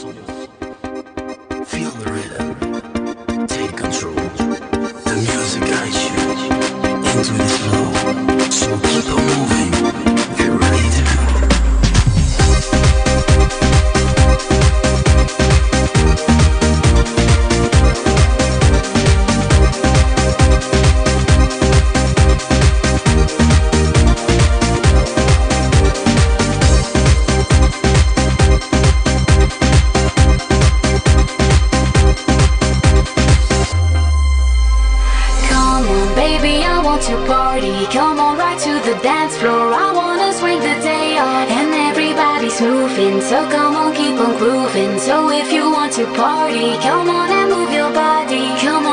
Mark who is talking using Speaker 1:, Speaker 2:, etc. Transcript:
Speaker 1: Feel the rhythm, take control. The music guides you into this flow. So keep on moving, get ready to go.
Speaker 2: To party, come on right to the dance floor. I wanna swing the day on, and everybody's moving, so come on, keep on grooving. So if you want to party, come on and move your body. Come on